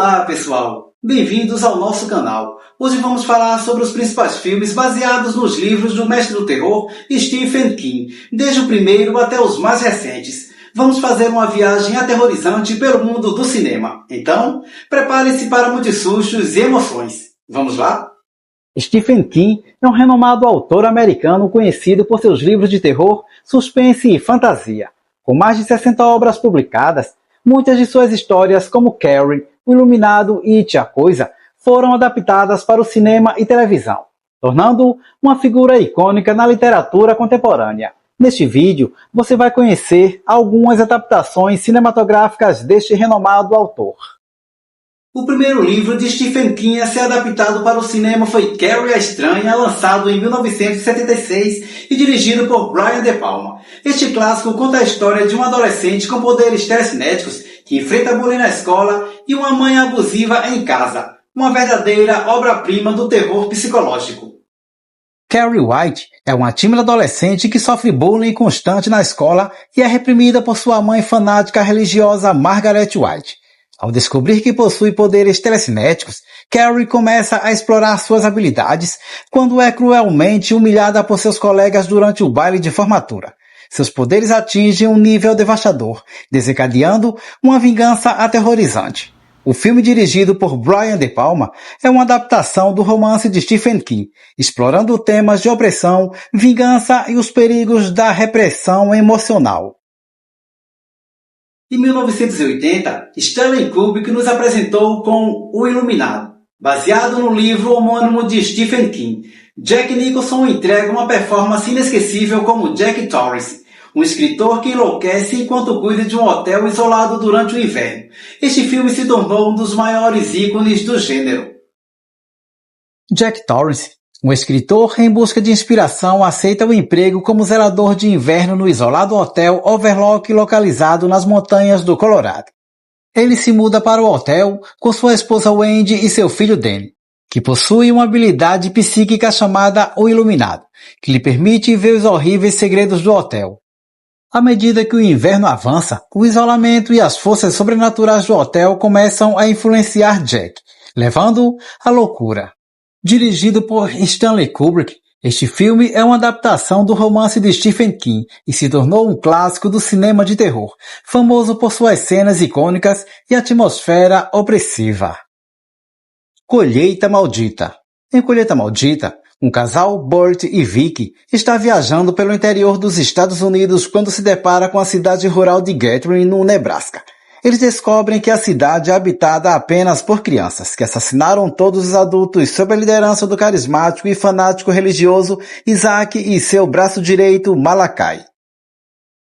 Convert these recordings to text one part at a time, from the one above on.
Olá, pessoal! Bem-vindos ao nosso canal. Hoje vamos falar sobre os principais filmes baseados nos livros do mestre do terror Stephen King, desde o primeiro até os mais recentes. Vamos fazer uma viagem aterrorizante pelo mundo do cinema. Então, prepare-se para muitos sustos e emoções. Vamos lá? Stephen King é um renomado autor americano conhecido por seus livros de terror, suspense e fantasia. Com mais de 60 obras publicadas, muitas de suas histórias, como Carrie, O Iluminado e It a Coisa, foram adaptadas para o cinema e televisão, tornando-o uma figura icônica na literatura contemporânea. Neste vídeo, você vai conhecer algumas adaptações cinematográficas deste renomado autor. O primeiro livro de Stephen King a ser adaptado para o cinema foi Carrie a Estranha, lançado em 1976 e dirigido por Brian De Palma. Este clássico conta a história de um adolescente com poderes telecinéticos que enfrenta bullying na escola e uma mãe abusiva em casa. Uma verdadeira obra-prima do terror psicológico. Carrie White é uma tímida adolescente que sofre bullying constante na escola e é reprimida por sua mãe fanática religiosa Margaret White. Ao descobrir que possui poderes telecinéticos, Carrie começa a explorar suas habilidades quando é cruelmente humilhada por seus colegas durante o baile de formatura. Seus poderes atingem um nível devastador, desencadeando uma vingança aterrorizante. O filme, dirigido por Brian De Palma, é uma adaptação do romance de Stephen King, explorando temas de opressão, vingança e os perigos da repressão emocional. Em 1980, Stanley Kubrick nos apresentou com O Iluminado, baseado no livro homônimo de Stephen King. Jack Nicholson entrega uma performance inesquecível como Jack Torrance, um escritor que enlouquece enquanto cuida de um hotel isolado durante o inverno. Este filme se tornou um dos maiores ícones do gênero. Jack Torrance, um escritor em busca de inspiração, aceita o emprego como zelador de inverno no isolado hotel Overlook localizado nas montanhas do Colorado. Ele se muda para o hotel com sua esposa Wendy e seu filho Danny, que possui uma habilidade psíquica chamada O Iluminado, que lhe permite ver os horríveis segredos do hotel. À medida que o inverno avança, o isolamento e as forças sobrenaturais do hotel começam a influenciar Jack, levando-o à loucura. Dirigido por Stanley Kubrick, este filme é uma adaptação do romance de Stephen King e se tornou um clássico do cinema de terror, famoso por suas cenas icônicas e atmosfera opressiva. Colheita Maldita. Em Colheita Maldita, um casal, Burt e Vicky, está viajando pelo interior dos Estados Unidos quando se depara com a cidade rural de Gathering, no Nebraska. Eles descobrem que a cidade é habitada apenas por crianças, que assassinaram todos os adultos sob a liderança do carismático e fanático religioso Isaac e seu braço direito, Malachi.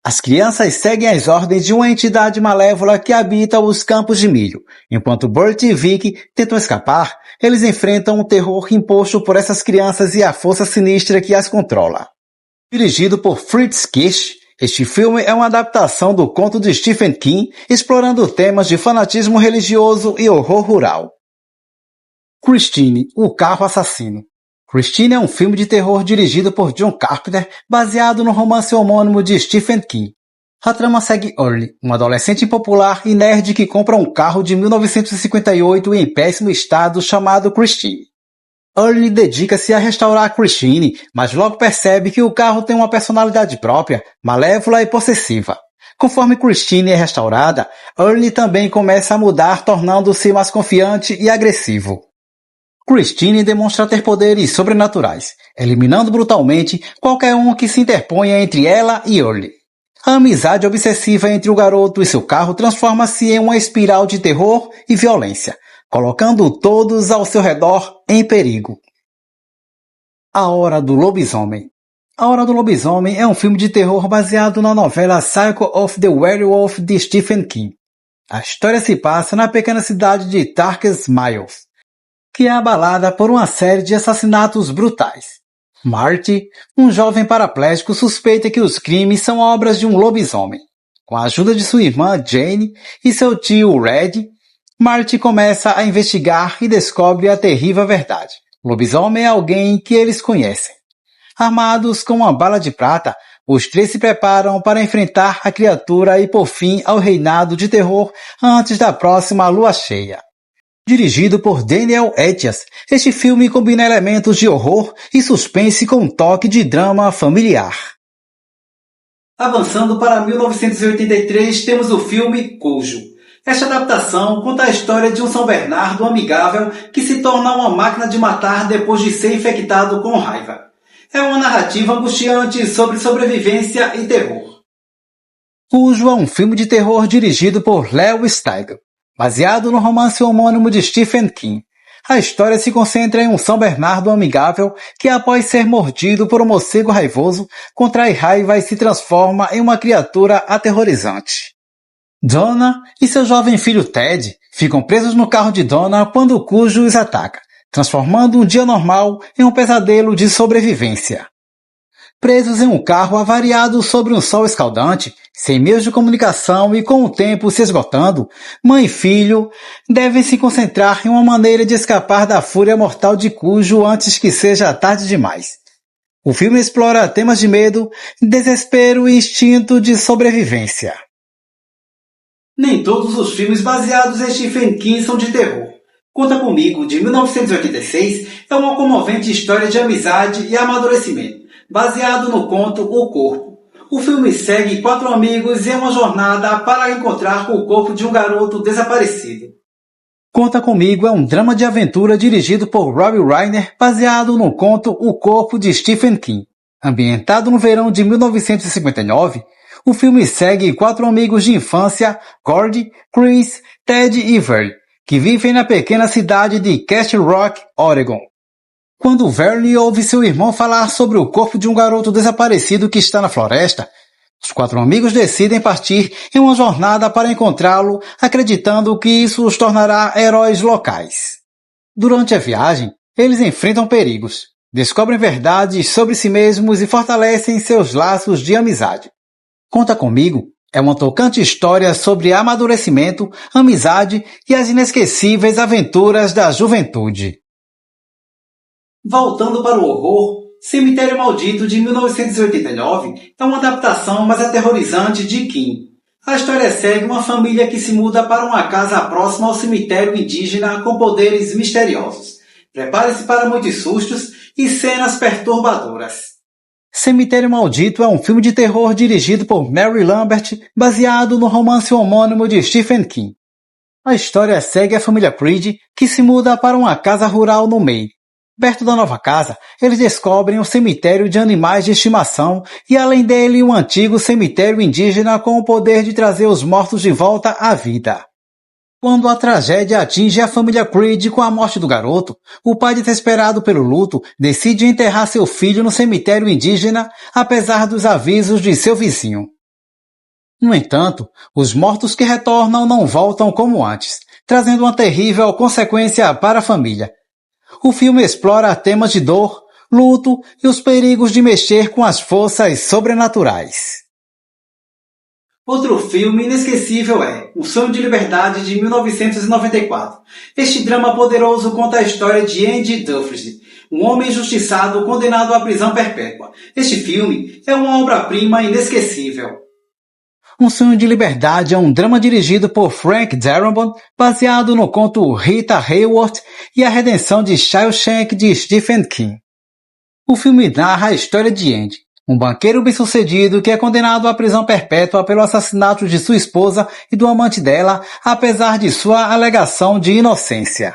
As crianças seguem as ordens de uma entidade malévola que habita os campos de milho. Enquanto Burt e Vicky tentam escapar, eles enfrentam o terror imposto por essas crianças e a força sinistra que as controla. Dirigido por Fritz Kirsch, este filme é uma adaptação do conto de Stephen King, explorando temas de fanatismo religioso e horror rural. Christine, o carro assassino. Christine é um filme de terror dirigido por John Carpenter, baseado no romance homônimo de Stephen King. A trama segue Early, um adolescente impopular e nerd que compra um carro de 1958 em péssimo estado chamado Christine. Early dedica-se a restaurar Christine, mas logo percebe que o carro tem uma personalidade própria, malévola e possessiva. Conforme Christine é restaurada, Early também começa a mudar, tornando-se mais confiante e agressivo. Christine demonstra ter poderes sobrenaturais, eliminando brutalmente qualquer um que se interponha entre ela e Early. A amizade obsessiva entre o garoto e seu carro transforma-se em uma espiral de terror e violência, colocando todos ao seu redor em perigo. A Hora do Lobisomem. A Hora do Lobisomem é um filme de terror baseado na novela Cycle of the Werewolf de Stephen King. A história se passa na pequena cidade de Tarkus Mills, que é abalada por uma série de assassinatos brutais. Marty, um jovem paraplégico, suspeita que os crimes são obras de um lobisomem. Com a ajuda de sua irmã Jane e seu tio Red, Marty começa a investigar e descobre a terrível verdade. O lobisomem é alguém que eles conhecem. Armados com uma bala de prata, os três se preparam para enfrentar a criatura e por fim ao reinado de terror antes da próxima lua cheia. Dirigido por Daniel Etias, este filme combina elementos de horror e suspense com um toque de drama familiar. Avançando para 1983, temos o filme Cujo. Esta adaptação conta a história de um São Bernardo amigável que se torna uma máquina de matar depois de ser infectado com raiva. É uma narrativa angustiante sobre sobrevivência e terror. Cujo é um filme de terror dirigido por Léo Steigl, baseado no romance homônimo de Stephen King. A história se concentra em um São Bernardo amigável que, após ser mordido por um morcego raivoso, contrai raiva e se transforma em uma criatura aterrorizante. Donna e seu jovem filho Ted ficam presos no carro de Donna quando o Cujo os ataca, transformando um dia normal em um pesadelo de sobrevivência. Presos em um carro avariado sobre um sol escaldante, sem meios de comunicação e com o tempo se esgotando, mãe e filho devem se concentrar em uma maneira de escapar da fúria mortal de Cujo antes que seja tarde demais. O filme explora temas de medo, desespero e instinto de sobrevivência. Nem todos os filmes baseados em Stephen King são de terror. Conta Comigo, de 1986, é uma comovente história de amizade e amadurecimento, baseado no conto O Corpo. O filme segue 4 amigos em uma jornada para encontrar o corpo de um garoto desaparecido. Conta Comigo é um drama de aventura dirigido por Rob Reiner, baseado no conto O Corpo de Stephen King. Ambientado no verão de 1959, o filme segue 4 amigos de infância, Cordy, Chris, Ted e Vern, que vivem na pequena cidade de Castle Rock, Oregon. Quando Vern ouve seu irmão falar sobre o corpo de um garoto desaparecido que está na floresta, os 4 amigos decidem partir em uma jornada para encontrá-lo, acreditando que isso os tornará heróis locais. Durante a viagem, eles enfrentam perigos, descobrem verdades sobre si mesmos e fortalecem seus laços de amizade. Conta Comigo é uma tocante história sobre amadurecimento, amizade e as inesquecíveis aventuras da juventude. Voltando para o horror, Cemitério Maldito, de 1989, é uma adaptação mais aterrorizante de King. A história segue uma família que se muda para uma casa próxima ao cemitério indígena com poderes misteriosos. Prepare-se para muitos sustos e cenas perturbadoras. Cemitério Maldito é um filme de terror dirigido por Mary Lambert, baseado no romance homônimo de Stephen King. A história segue a família Creed, que se muda para uma casa rural no Maine. Perto da nova casa, eles descobrem um cemitério de animais de estimação e, além dele, um antigo cemitério indígena com o poder de trazer os mortos de volta à vida. Quando a tragédia atinge a família Creed com a morte do garoto, o pai, desesperado pelo luto, decide enterrar seu filho no cemitério indígena, apesar dos avisos de seu vizinho. No entanto, os mortos que retornam não voltam como antes, trazendo uma terrível consequência para a família. O filme explora temas de dor, luto e os perigos de mexer com as forças sobrenaturais. Outro filme inesquecível é O Sonho de Liberdade, de 1994. Este drama poderoso conta a história de Andy Dufresne, um homem injustiçado condenado à prisão perpétua. Este filme é uma obra-prima inesquecível. Um Sonho de Liberdade é um drama dirigido por Frank Darabont, baseado no conto Rita Hayworth e a Redenção de Shawshank de Stephen King. O filme narra a história de Andy, um banqueiro bem-sucedido que é condenado à prisão perpétua pelo assassinato de sua esposa e do amante dela, apesar de sua alegação de inocência.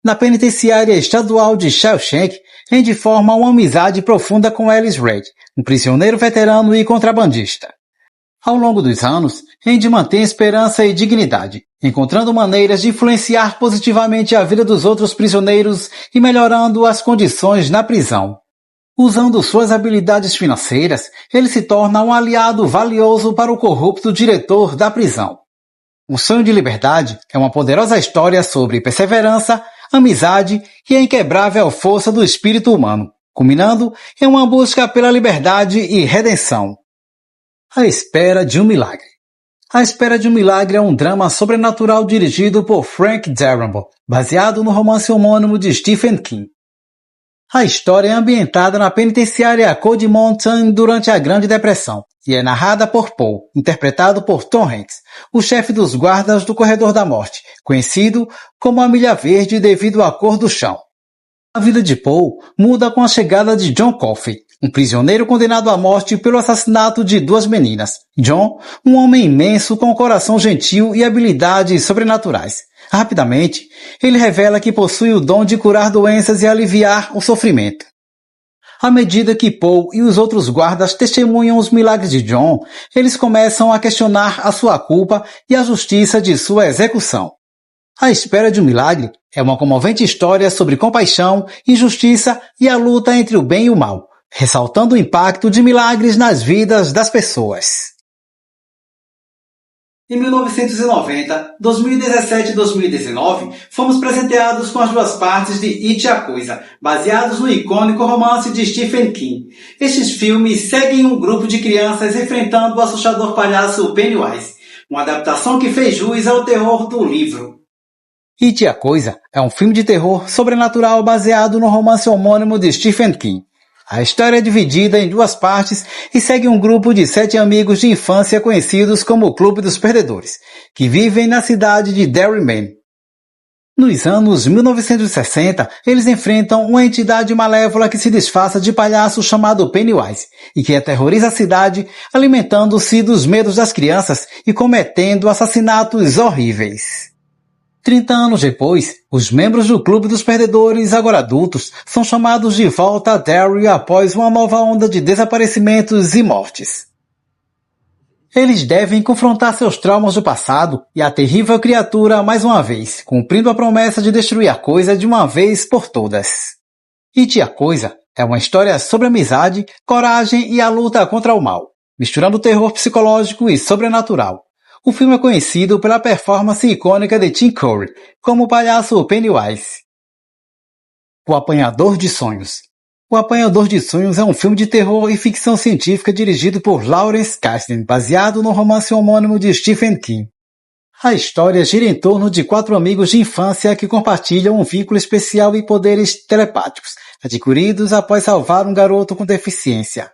Na penitenciária estadual de Shawshank, Andy forma uma amizade profunda com Ellis Reid, um prisioneiro veterano e contrabandista. Ao longo dos anos, Andy mantém esperança e dignidade, encontrando maneiras de influenciar positivamente a vida dos outros prisioneiros e melhorando as condições na prisão. Usando suas habilidades financeiras, ele se torna um aliado valioso para o corrupto diretor da prisão. Um Sonho de Liberdade é uma poderosa história sobre perseverança, amizade e a inquebrável força do espírito humano, culminando em uma busca pela liberdade e redenção. A Espera de um Milagre. A Espera de um Milagre é um drama sobrenatural dirigido por Frank Darabont, baseado no romance homônimo de Stephen King. A história é ambientada na penitenciária Cold Mountain durante a Grande Depressão e é narrada por Paul, interpretado por Tom Hanks, o chefe dos guardas do Corredor da Morte, conhecido como a Milha Verde devido à cor do chão. A vida de Paul muda com a chegada de John Coffey, um prisioneiro condenado à morte pelo assassinato de 2 meninas. John, um homem imenso com um coração gentil e habilidades sobrenaturais. Rapidamente, ele revela que possui o dom de curar doenças e aliviar o sofrimento. À medida que Paul e os outros guardas testemunham os milagres de John, eles começam a questionar a sua culpa e a justiça de sua execução. A Espera de um Milagre é uma comovente história sobre compaixão, injustiça e a luta entre o bem e o mal, ressaltando o impacto de milagres nas vidas das pessoas. Em 1990, 2017 e 2019, fomos presenteados com as 2 partes de It a Coisa, baseados no icônico romance de Stephen King. Estes filmes seguem um grupo de crianças enfrentando o assustador palhaço Pennywise, uma adaptação que fez jus ao terror do livro. It a Coisa é um filme de terror sobrenatural baseado no romance homônimo de Stephen King. A história é dividida em 2 partes e segue um grupo de 7 amigos de infância conhecidos como o Clube dos Perdedores, que vivem na cidade de Derryman. Nos anos 1960, eles enfrentam uma entidade malévola que se disfarça de palhaço chamado Pennywise e que aterroriza a cidade, alimentando-se dos medos das crianças e cometendo assassinatos horríveis. 30 anos depois, os membros do Clube dos Perdedores, agora adultos, são chamados de volta a Derry após uma nova onda de desaparecimentos e mortes. Eles devem confrontar seus traumas do passado e a terrível criatura mais uma vez, cumprindo a promessa de destruir a coisa de uma vez por todas. It a Coisa é uma história sobre amizade, coragem e a luta contra o mal, misturando terror psicológico e sobrenatural. O filme é conhecido pela performance icônica de Tim Curry, como o palhaço Pennywise. O Apanhador de Sonhos. O Apanhador de Sonhos é um filme de terror e ficção científica dirigido por Lawrence Kasdan, baseado no romance homônimo de Stephen King. A história gira em torno de 4 amigos de infância que compartilham um vínculo especial e poderes telepáticos, adquiridos após salvar um garoto com deficiência.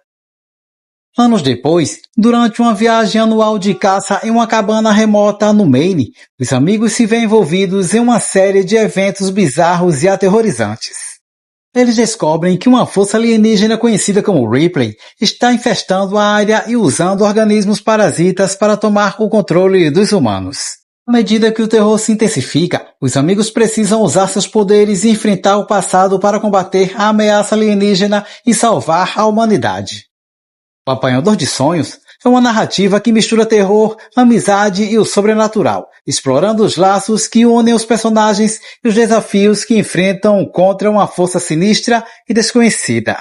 Anos depois, durante uma viagem anual de caça em uma cabana remota no Maine, os amigos se veem envolvidos em uma série de eventos bizarros e aterrorizantes. Eles descobrem que uma força alienígena conhecida como Ripley está infestando a área e usando organismos parasitas para tomar o controle dos humanos. À medida que o terror se intensifica, os amigos precisam usar seus poderes e enfrentar o passado para combater a ameaça alienígena e salvar a humanidade. O Apanhador de Sonhos é uma narrativa que mistura terror, amizade e o sobrenatural, explorando os laços que unem os personagens e os desafios que enfrentam contra uma força sinistra e desconhecida.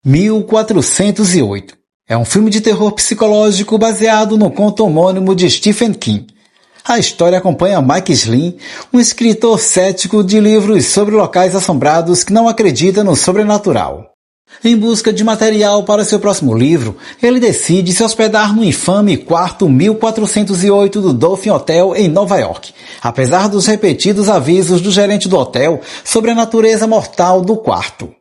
1408 é um filme de terror psicológico baseado no conto homônimo de Stephen King. A história acompanha Mike Slin, um escritor cético de livros sobre locais assombrados que não acredita no sobrenatural. Em busca de material para seu próximo livro, ele decide se hospedar no infame quarto 1408 do Dolphin Hotel em Nova York, apesar dos repetidos avisos do gerente do hotel sobre a natureza mortal do quarto.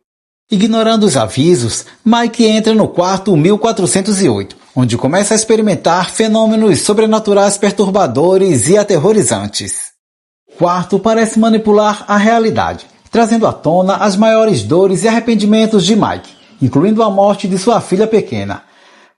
Ignorando os avisos, Mike entra no quarto 1408, onde começa a experimentar fenômenos sobrenaturais perturbadores e aterrorizantes. O quarto parece manipular a realidade, trazendo à tona as maiores dores e arrependimentos de Mike, incluindo a morte de sua filha pequena.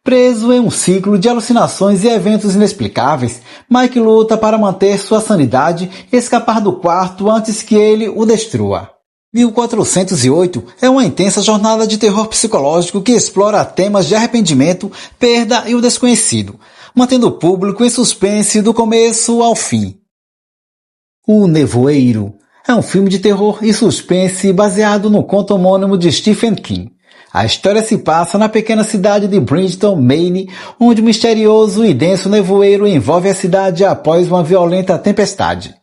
Preso em um ciclo de alucinações e eventos inexplicáveis, Mike luta para manter sua sanidade e escapar do quarto antes que ele o destrua. 1408 é uma intensa jornada de terror psicológico que explora temas de arrependimento, perda e o desconhecido, mantendo o público em suspense do começo ao fim. O Nevoeiro é um filme de terror e suspense baseado no conto homônimo de Stephen King. A história se passa na pequena cidade de Bridgeton, Maine, onde um misterioso e denso nevoeiro envolve a cidade após uma violenta tempestade.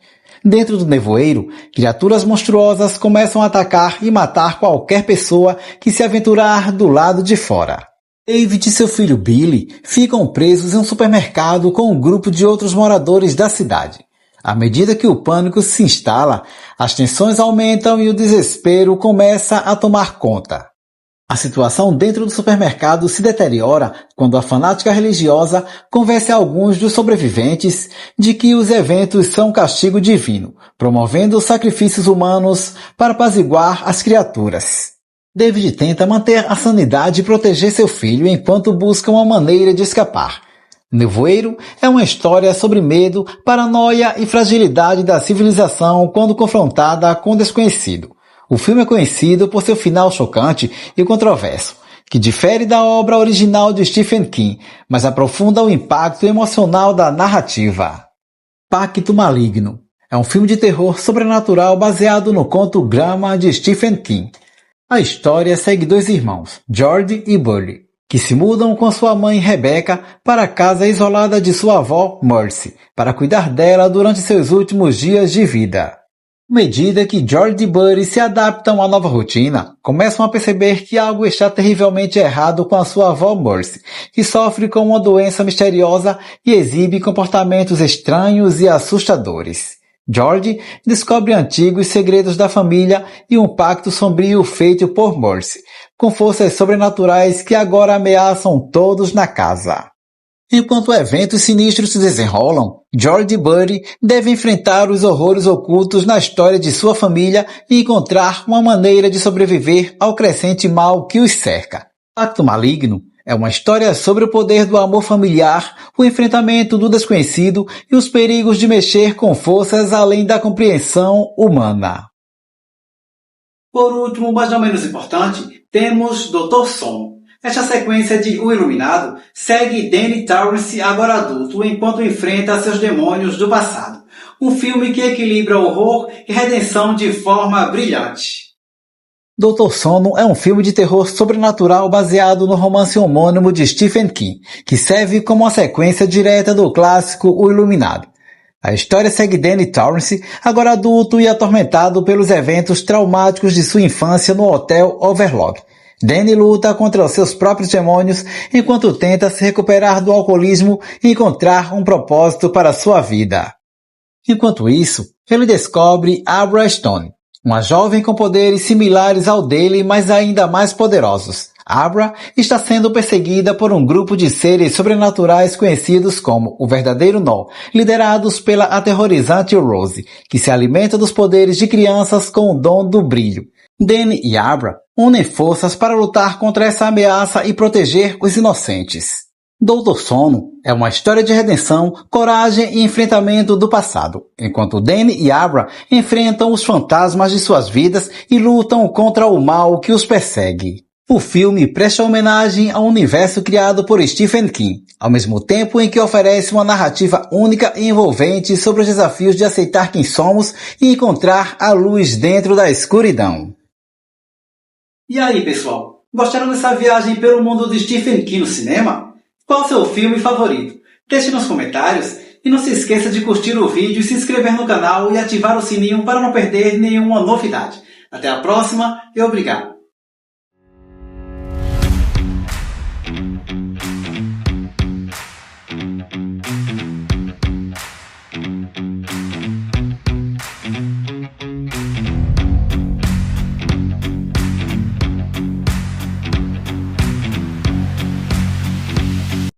Dentro do nevoeiro, criaturas monstruosas começam a atacar e matar qualquer pessoa que se aventurar do lado de fora. David e seu filho Billy ficam presos em um supermercado com um grupo de outros moradores da cidade. À medida que o pânico se instala, as tensões aumentam e o desespero começa a tomar conta. A situação dentro do supermercado se deteriora quando a fanática religiosa convence alguns dos sobreviventes de que os eventos são castigo divino, promovendo sacrifícios humanos para apaziguar as criaturas. David tenta manter a sanidade e proteger seu filho enquanto busca uma maneira de escapar. Nevoeiro é uma história sobre medo, paranoia e fragilidade da civilização quando confrontada com o desconhecido. O filme é conhecido por seu final chocante e controverso, que difere da obra original de Stephen King, mas aprofunda o impacto emocional da narrativa. Pacto Maligno é um filme de terror sobrenatural baseado no conto Grama de Stephen King. A história segue dois irmãos, George e Burley, que se mudam com sua mãe Rebecca para a casa isolada de sua avó Mercy, para cuidar dela durante seus últimos dias de vida. À medida que George e Burley se adaptam à nova rotina, começam a perceber que algo está terrivelmente errado com a sua avó Mercy, que sofre com uma doença misteriosa e exibe comportamentos estranhos e assustadores. George descobre antigos segredos da família e um pacto sombrio feito por Mercy, com forças sobrenaturais que agora ameaçam todos na casa. Enquanto eventos sinistros se desenrolam, George e Burley devem enfrentar os horrores ocultos na história de sua família e encontrar uma maneira de sobreviver ao crescente mal que os cerca. Pacto Maligno é uma história sobre o poder do amor familiar, o enfrentamento do desconhecido e os perigos de mexer com forças além da compreensão humana. Por último, mas não menos importante, temos Dr. Sono. Esta sequência de O Iluminado segue Danny Torrance agora adulto enquanto enfrenta seus demônios do passado. Um filme que equilibra horror e redenção de forma brilhante. Dr. Sono é um filme de terror sobrenatural baseado no romance homônimo de Stephen King, que serve como uma sequência direta do clássico O Iluminado. A história segue Danny Torrance, agora adulto e atormentado pelos eventos traumáticos de sua infância no Hotel Overlook. Danny luta contra os seus próprios demônios enquanto tenta se recuperar do alcoolismo e encontrar um propósito para sua vida. Enquanto isso, ele descobre Abra Stone, uma jovem com poderes similares ao dele, mas ainda mais poderosos. Abra está sendo perseguida por um grupo de seres sobrenaturais conhecidos como o Verdadeiro Nó, liderados pela aterrorizante Rose, que se alimenta dos poderes de crianças com o dom do brilho. Danny e Abra unem forças para lutar contra essa ameaça e proteger os inocentes. Doutor Sono é uma história de redenção, coragem e enfrentamento do passado, enquanto Danny e Abra enfrentam os fantasmas de suas vidas e lutam contra o mal que os persegue. O filme presta homenagem ao universo criado por Stephen King, ao mesmo tempo em que oferece uma narrativa única e envolvente sobre os desafios de aceitar quem somos e encontrar a luz dentro da escuridão. E aí, pessoal? Gostaram dessa viagem pelo mundo de Stephen King no cinema? Qual o seu filme favorito? Deixe nos comentários e não se esqueça de curtir o vídeo, se inscrever no canal e ativar o sininho para não perder nenhuma novidade. Até a próxima e obrigado!